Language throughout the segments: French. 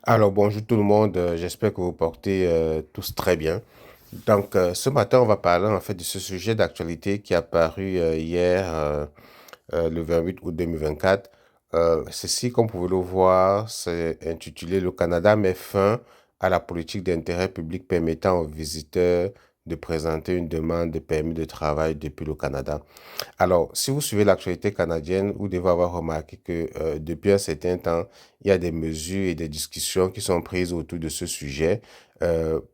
Alors bonjour tout le monde, j'espère que vous portez tous très bien. Ce matin, on va parler en fait de ce sujet d'actualité qui est apparu hier, le 28 août 2024. Ceci, comme vous pouvez le voir, c'est intitulé «Le Canada met fin à la politique d'intérêt public permettant aux visiteurs de présenter une demande de permis de travail depuis le Canada». Alors, si vous suivez l'actualité canadienne, vous devez avoir remarqué que depuis un certain temps, il y a des mesures et des discussions qui sont prises autour de ce sujet,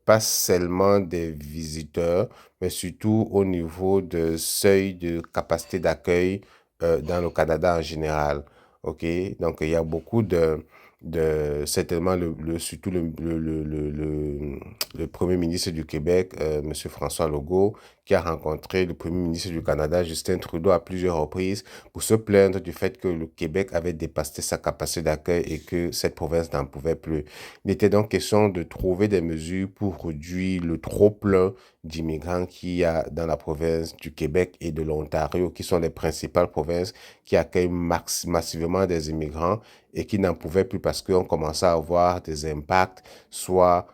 pas seulement des visiteurs, mais surtout au niveau de seuil de capacité d'accueil dans le Canada en général. OK? Donc, il y a beaucoup certainement, surtout le Premier ministre du Québec, M. François Legault, qui a rencontré le Premier ministre du Canada, Justin Trudeau, à plusieurs reprises pour se plaindre du fait que le Québec avait dépassé sa capacité d'accueil et que cette province n'en pouvait plus. Il était donc question de trouver des mesures pour réduire le trop-plein d'immigrants qu'il y a dans la province du Québec et de l'Ontario, qui sont les principales provinces qui accueillent massivement des immigrants et qui n'en pouvaient plus parce qu'on commençait à avoir des impacts, soit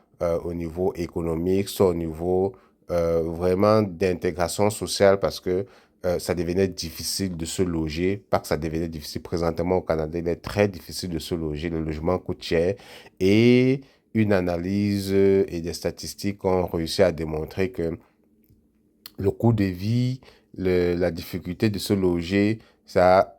au niveau économique, soit au niveau vraiment d'intégration sociale parce que ça devenait difficile de se loger. Pas que ça devenait difficile présentement au Canada, il est très difficile de se loger. Le logement coûte cher et une analyse et des statistiques ont réussi à démontrer que le coût de vie, la difficulté de se loger, ça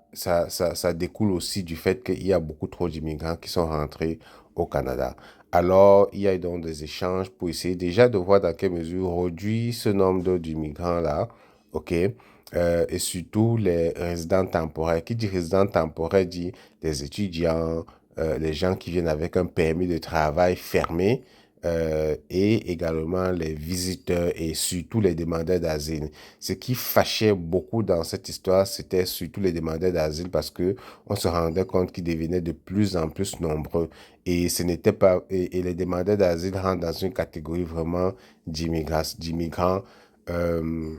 découle aussi du fait qu'il y a beaucoup trop d'immigrants qui sont rentrés au Canada. Alors, il y a donc des échanges pour essayer déjà de voir dans quelle mesure réduire ce nombre d'immigrants-là, OK? Et surtout les résidents temporaires. Qui dit résident temporaire dit les étudiants, les gens qui viennent avec un permis de travail fermé, et également les visiteurs et surtout les demandeurs d'asile. Ce qui fâchait beaucoup dans cette histoire, c'était surtout les demandeurs d'asile parce que on se rendait compte qu'ils devenaient de plus en plus nombreux et ce n'était pas et les demandeurs d'asile rentrent dans une catégorie vraiment d'immigrants euh,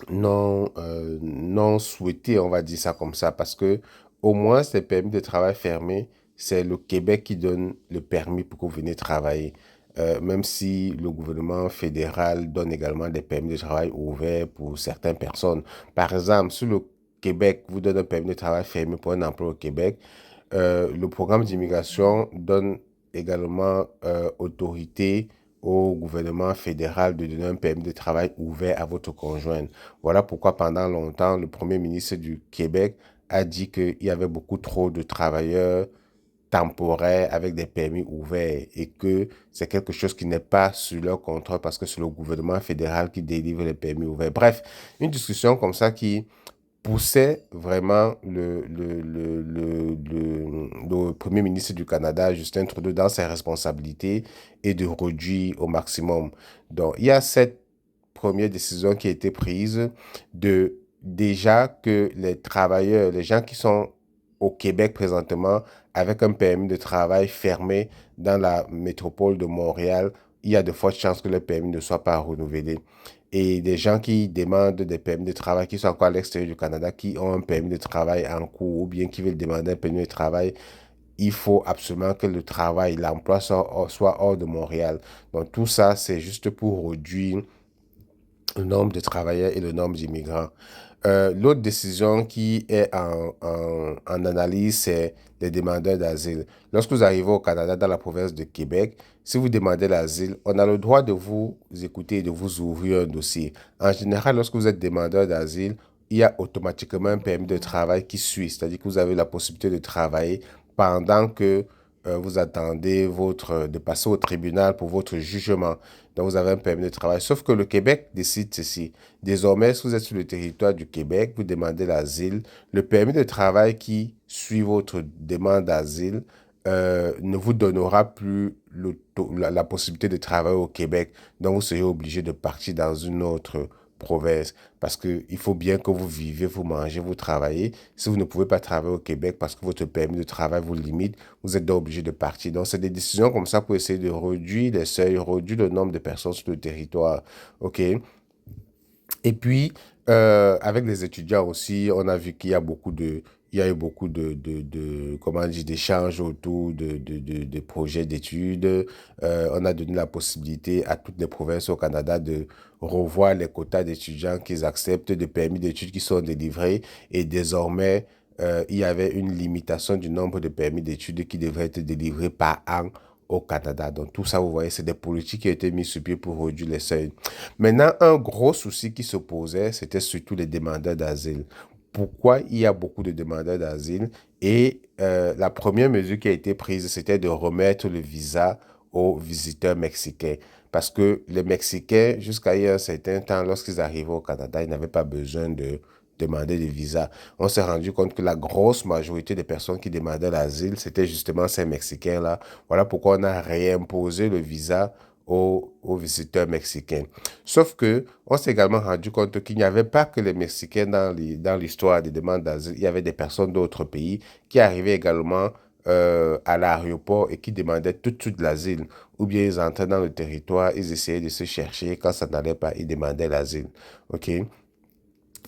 non souhaités, on va dire ça comme ça, parce que au moins ces permis de travail fermés, c'est le Québec qui donne le permis pour que vous venez travailler. Même si le gouvernement fédéral donne également des permis de travail ouverts pour certaines personnes. Par exemple, si le Québec vous donne un permis de travail fermé pour un emploi au Québec, le programme d'immigration donne également autorité au gouvernement fédéral de donner un permis de travail ouvert à votre conjoint. Voilà pourquoi pendant longtemps, le premier ministre du Québec a dit qu'il y avait beaucoup trop de travailleurs temporaires avec des permis ouverts et que c'est quelque chose qui n'est pas sur leur contrôle parce que c'est le gouvernement fédéral qui délivre les permis ouverts. Bref, une discussion comme ça qui poussait vraiment le Premier ministre du Canada, Justin Trudeau, dans ses responsabilités et de réduire au maximum. Donc, il y a cette première décision qui a été prise de déjà que les travailleurs, les gens qui sont au Québec présentement avec un permis de travail fermé dans la métropole de Montréal, il y a de fortes chances que le permis ne soit pas renouvelé. Et des gens qui demandent des permis de travail, qui sont encore à l'extérieur du Canada, qui ont un permis de travail en cours ou bien qui veulent demander un permis de travail, il faut absolument que le travail, l'emploi soit hors de Montréal. Donc tout ça, c'est juste pour réduire le nombre de travailleurs et le nombre d'immigrants. L'autre décision qui est en analyse, c'est les demandeurs d'asile. Lorsque vous arrivez au Canada, dans la province de Québec, si vous demandez l'asile, on a le droit de vous écouter et de vous ouvrir un dossier. En général, lorsque vous êtes demandeur d'asile, il y a automatiquement un permis de travail qui suit, c'est-à-dire que vous avez la possibilité de travailler pendant que vous attendez de passer au tribunal pour votre jugement. Donc, vous avez un permis de travail. Sauf que le Québec décide ceci. Désormais, si vous êtes sur le territoire du Québec, vous demandez l'asile, le permis de travail qui suit votre demande d'asile ne vous donnera plus la possibilité de travailler au Québec. Donc, vous serez obligé de partir dans une autre province parce qu'il faut bien que vous vivez, vous mangez, vous travaillez. Si vous ne pouvez pas travailler au Québec parce que votre permis de travail vous limite, vous êtes donc obligé de partir. Donc, c'est des décisions comme ça pour essayer de réduire les seuils, réduire le nombre de personnes sur le territoire. OK? Et puis, avec les étudiants aussi, on a vu qu'il y a beaucoup il y a eu beaucoup comment dire, d'échanges autour de projets d'études. On a donné la possibilité à toutes les provinces au Canada de revoir les quotas d'étudiants qu'ils acceptent, de permis d'études qui sont délivrés. Et désormais, il y avait une limitation du nombre de permis d'études qui devraient être délivrés par an au Canada. Donc tout ça, vous voyez, c'est des politiques qui ont été mises sur pied pour réduire les seuils. Maintenant, un gros souci qui se posait, c'était surtout les demandeurs d'asile. Pourquoi il y a beaucoup de demandeurs d'asile? Et la première mesure qui a été prise, c'était de remettre le visa aux visiteurs mexicains. Parce que les Mexicains, jusqu'à il y a un certain temps, lorsqu'ils arrivaient au Canada, ils n'avaient pas besoin de demander de visa. On s'est rendu compte que la grosse majorité des personnes qui demandaient l'asile, c'était justement ces Mexicains-là. Voilà pourquoi on a réimposé le visa aux visiteurs mexicains. Sauf que on s'est également rendu compte qu'il n'y avait pas que les Mexicains dans l'histoire des demandes d'asile. Il y avait des personnes d'autres pays qui arrivaient également à l'aéroport et qui demandaient tout de suite l'asile. Ou bien ils entraient dans le territoire, ils essayaient de se chercher. Quand ça n'allait pas, ils demandaient l'asile. OK?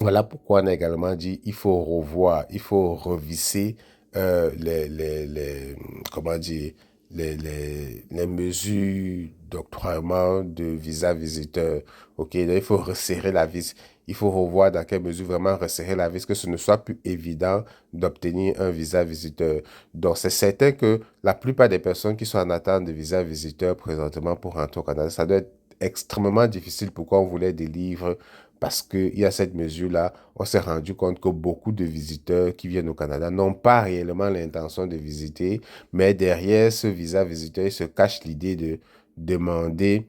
Voilà pourquoi on a également dit il faut revoir, il faut revisser comment dire, les mesures d'octroiement de visa visiteur. OK, donc il faut resserrer la vis. Il faut revoir dans quelle mesure vraiment resserrer la vis, que ce ne soit plus évident d'obtenir un visa visiteur. Donc, c'est certain que la plupart des personnes qui sont en attente de visa visiteur présentement pour rentrer au Canada, ça doit être extrêmement difficile. Pourquoi on voulait des livres? Parce qu'il y a cette mesure-là, on s'est rendu compte que beaucoup de visiteurs qui viennent au Canada n'ont pas réellement l'intention de visiter, mais derrière ce visa visiteur, il se cache l'idée de demander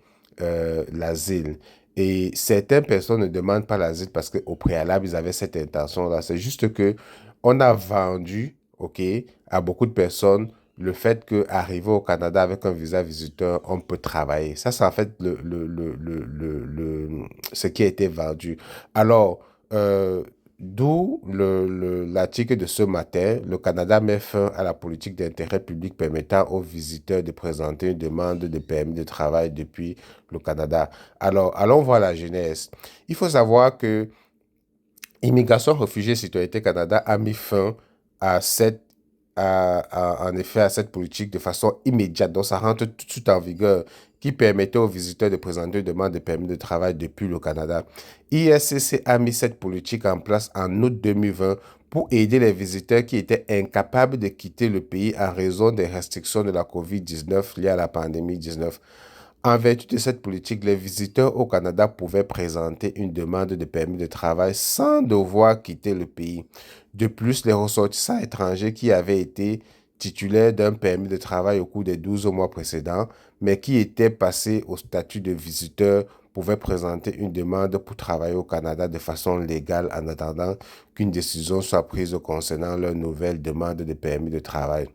l'asile. Et certaines personnes ne demandent pas l'asile parce qu'au préalable, ils avaient cette intention-là. C'est juste que on a vendu, OK, à beaucoup de personnes le fait qu'arriver au Canada avec un visa visiteur, on peut travailler. Ça, c'est en fait ce qui a été vendu. Alors, d'où l'article de ce matin, le Canada met fin à la politique d'intérêt public permettant aux visiteurs de présenter une demande de permis de travail depuis le Canada. Alors, allons voir la genèse. Il faut savoir que Immigration, Réfugiés, Citoyenneté Canada a mis fin à en effet, à cette politique de façon immédiate. Donc, ça rentre tout de suite en vigueur, qui permettait aux visiteurs de présenter une demande de permis de travail depuis le Canada. ISCC a mis cette politique en place en août 2020 pour aider les visiteurs qui étaient incapables de quitter le pays en raison des restrictions de la COVID-19 liées à la pandémie 19. En vertu de cette politique, les visiteurs au Canada pouvaient présenter une demande de permis de travail sans devoir quitter le pays. De plus, les ressortissants étrangers qui avaient été titulaires d'un permis de travail au cours des 12 mois précédents, mais qui étaient passés au statut de visiteurs, pouvaient présenter une demande pour travailler au Canada de façon légale en attendant qu'une décision soit prise concernant leur nouvelle demande de permis de travail.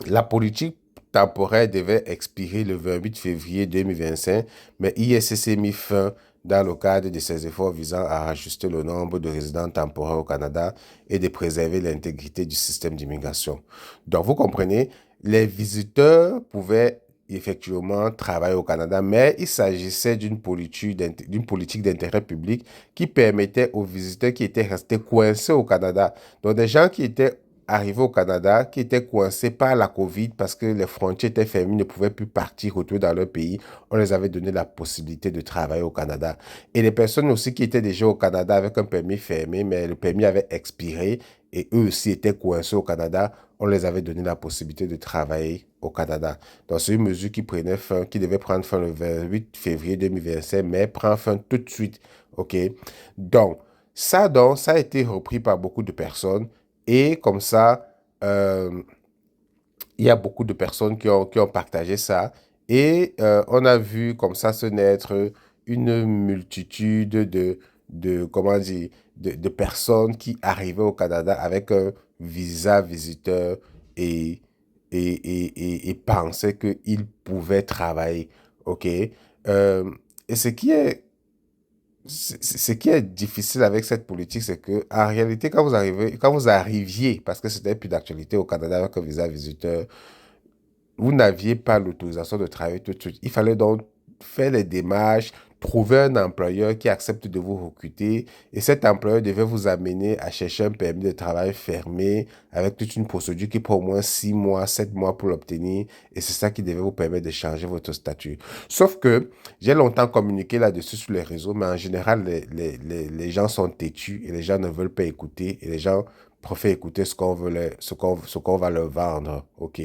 La politique temporaire devait expirer le 28 février 2025, mais ISCC mis fin dans le cadre de ses efforts visant à ajuster le nombre de résidents temporaires au Canada et de préserver l'intégrité du système d'immigration. Donc, vous comprenez, les visiteurs pouvaient effectivement travailler au Canada, mais il s'agissait d'une politique d'intérêt public qui permettait aux visiteurs qui étaient restés coincés au Canada, donc des gens qui étaient arrivés au Canada, qui étaient coincés par la COVID parce que les frontières étaient fermées, ne pouvaient plus partir, retourner dans leur pays. On les avait donné la possibilité de travailler au Canada. Et les personnes aussi qui étaient déjà au Canada avec un permis fermé, mais le permis avait expiré et eux aussi étaient coincés au Canada, on les avait donné la possibilité de travailler au Canada. Donc, c'est une mesure qui prenait fin, qui devait prendre fin le 28 février 2025, mais prend fin tout de suite. OK? Donc, ça a été repris par beaucoup de personnes. Et comme ça, il y a beaucoup de personnes qui ont partagé ça. Et on a vu comme ça se naître une multitude comment dire, de personnes qui arrivaient au Canada avec un visa visiteur et, et pensaient qu'ils pouvaient travailler. OK? Et ce qui est difficile avec cette politique, c'est que en réalité, quand vous arriviez, parce que c'était plus d'actualité au Canada avec un visa visiteur, vous n'aviez pas l'autorisation de travailler tout de suite. Il fallait donc faire les démarches, trouver un employeur qui accepte de vous recruter et cet employeur devait vous amener à chercher un permis de travail fermé avec toute une procédure qui prend au moins 6 mois, 7 mois pour l'obtenir et c'est ça qui devait vous permettre de changer votre statut. Sauf que j'ai longtemps communiqué là-dessus sur les réseaux, mais en général, les gens sont têtus et les gens ne veulent pas écouter et les gens préfèrent écouter ce qu'on va leur vendre, ok?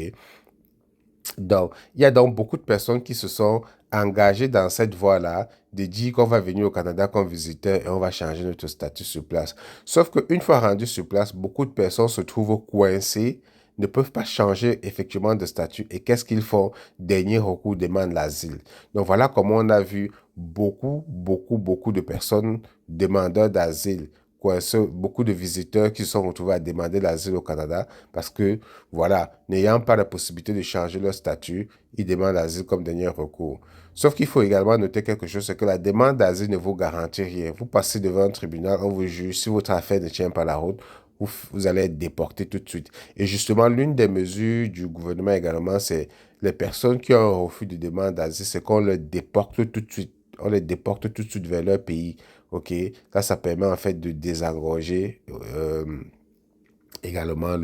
Donc, il y a donc beaucoup de personnes qui se sont engagées dans cette voie-là, de dire qu'on va venir au Canada comme visiteur et on va changer notre statut sur place. Sauf qu'une fois rendu sur place, beaucoup de personnes se trouvent coincées, ne peuvent pas changer effectivement de statut. Et qu'est-ce qu'ils font? Dernier recours, demandent l'asile. Donc voilà comment on a vu beaucoup de personnes demandeurs d'asile coincés, beaucoup de visiteurs qui se sont retrouvés à demander l'asile au Canada parce que voilà, n'ayant pas la possibilité de changer leur statut, ils demandent l'asile comme dernier recours. Sauf qu'il faut également noter quelque chose, c'est que la demande d'asile ne vous garantit rien. Vous passez devant un tribunal, on vous juge, si votre affaire ne tient pas la route, vous allez être déporté tout de suite. Et justement, l'une des mesures du gouvernement également, c'est les personnes qui ont un refus de demande d'asile, c'est qu'on les déporte tout de suite. On les déporte tout de suite vers leur pays. OK? Ça permet en fait de désengorger également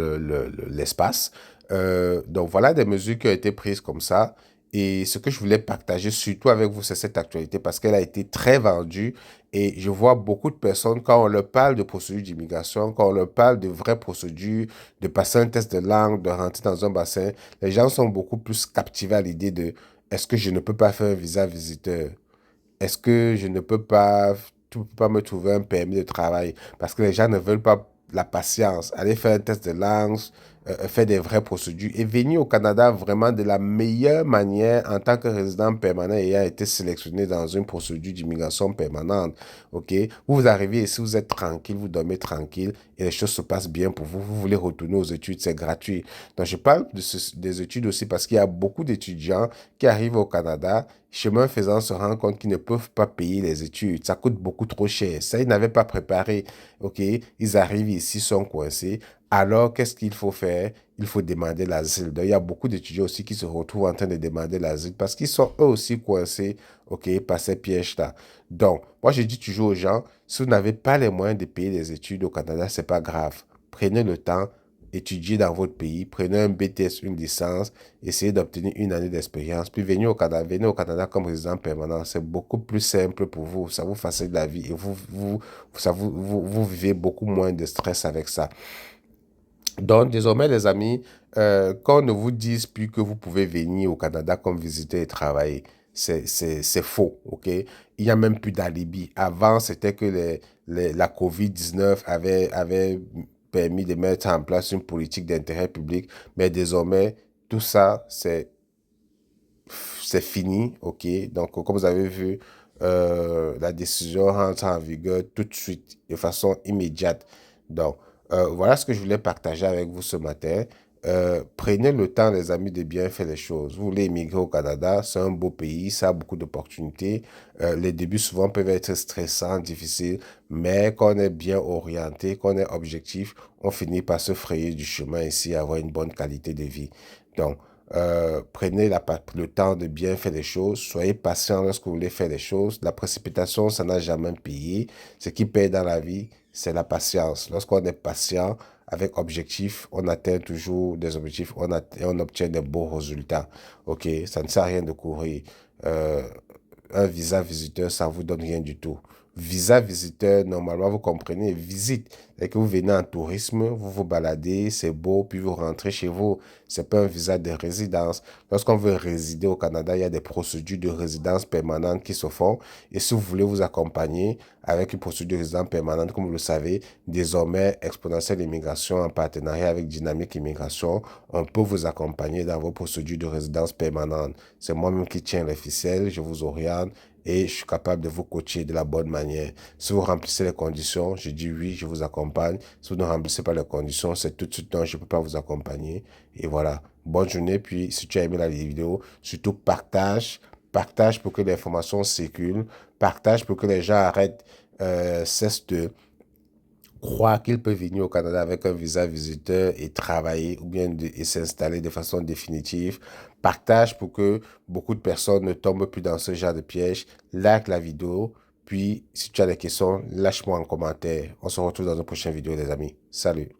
l'espace. Donc voilà des mesures qui ont été prises comme ça. Et ce que je voulais partager surtout avec vous, c'est cette actualité parce qu'elle a été très vendue. Et je vois beaucoup de personnes, quand on leur parle de procédures d'immigration, quand on leur parle de vraies procédures, de passer un test de langue, de rentrer dans un bassin, les gens sont beaucoup plus captivés à l'idée de est-ce que je ne peux pas faire un visa visiteur? Est-ce que je ne peux pas, tu peux pas me trouver un permis de travail? Parce que les gens ne veulent pas la patience. Aller faire un test de langue, faire des vraies procédures et venir au Canada vraiment de la meilleure manière en tant que résident permanent ayant été sélectionné dans une procédure d'immigration permanente. OK? Vous arrivez ici, vous êtes tranquille, vous dormez tranquille et les choses se passent bien pour vous. Vous voulez retourner aux études, c'est gratuit. Donc, je parle des études aussi parce qu'il y a beaucoup d'étudiants qui arrivent au Canada, chemin faisant, se rendent compte qu'ils ne peuvent pas payer les études. Ça coûte beaucoup trop cher. Ça, ils n'avaient pas préparé. OK? Ils arrivent ici, sont coincés. Alors, qu'est-ce qu'il faut faire? Il faut demander l'asile. Donc, il y a beaucoup d'étudiants aussi qui se retrouvent en train de demander l'asile parce qu'ils sont eux aussi coincés, OK, par ces pièges-là. Donc, moi, je dis toujours aux gens, si vous n'avez pas les moyens de payer les études au Canada, c'est pas grave. Prenez le temps, étudiez dans votre pays, prenez un BTS, une licence, essayez d'obtenir une année d'expérience, puis venez au Canada comme résident permanent. C'est beaucoup plus simple pour vous, ça vous facilite la vie et vous vivez beaucoup moins de stress avec ça. Donc, désormais, les amis, qu'on ne vous dise plus que vous pouvez venir au Canada comme visiter et travailler, c'est faux, OK? Il n'y a même plus d'alibi. Avant, c'était que la COVID-19 avait permis de mettre en place une politique d'intérêt public, mais désormais, tout ça, c'est fini, OK? Donc, comme vous avez vu, la décision rentre en vigueur tout de suite, de façon immédiate. Donc, voilà ce que je voulais partager avec vous ce matin. Prenez le temps, les amis, de bien faire les choses. Vous voulez immigrer au Canada, c'est un beau pays, ça a beaucoup d'opportunités. Les débuts souvent peuvent être stressants, difficiles, mais quand on est bien orienté, quand on est objectif, on finit par se frayer du chemin ici, avoir une bonne qualité de vie. Donc, prenez le temps de bien faire les choses. Soyez patient lorsque vous voulez faire les choses. La précipitation, ça n'a jamais payé. Ce qui paye dans la vie, c'est la patience. Lorsqu'on est patient, avec objectif, on atteint toujours des objectifs, et on obtient des beaux résultats. OK? Ça ne sert à rien de courir. Euh, un visa visiteur, ça ne vous donne rien du tout. Visa visiteur, normalement, vous comprenez, visite. C'est que vous venez en tourisme, vous vous baladez, c'est beau, puis vous rentrez chez vous. C'est pas un visa de résidence. Lorsqu'on veut résider au Canada, il y a des procédures de résidence permanente qui se font. Et si vous voulez vous accompagner avec une procédure de résidence permanente, comme vous le savez, désormais, Exponentielle Immigration, en partenariat avec Dynamique Immigration, on peut vous accompagner dans vos procédures de résidence permanente. C'est moi-même qui tiens les ficelles, je vous oriente et je suis capable de vous coacher de la bonne manière. Si vous remplissez les conditions, je dis oui, je vous accompagne. Si vous ne remplissez pas les conditions, c'est tout de suite non, je ne peux pas vous accompagner. Et voilà. Bonne journée. Puis, si tu as aimé la vidéo, surtout partage. Partage pour que l'information circule. Partage pour que les gens cessent de croient qu'ils peuvent venir au Canada avec un visa visiteur et travailler ou bien et s'installer de façon définitive. Partage pour que beaucoup de personnes ne tombent plus dans ce genre de piège. Like la vidéo. Puis, si tu as des questions, lâche-moi en commentaire. On se retrouve dans une prochaine vidéo, les amis. Salut.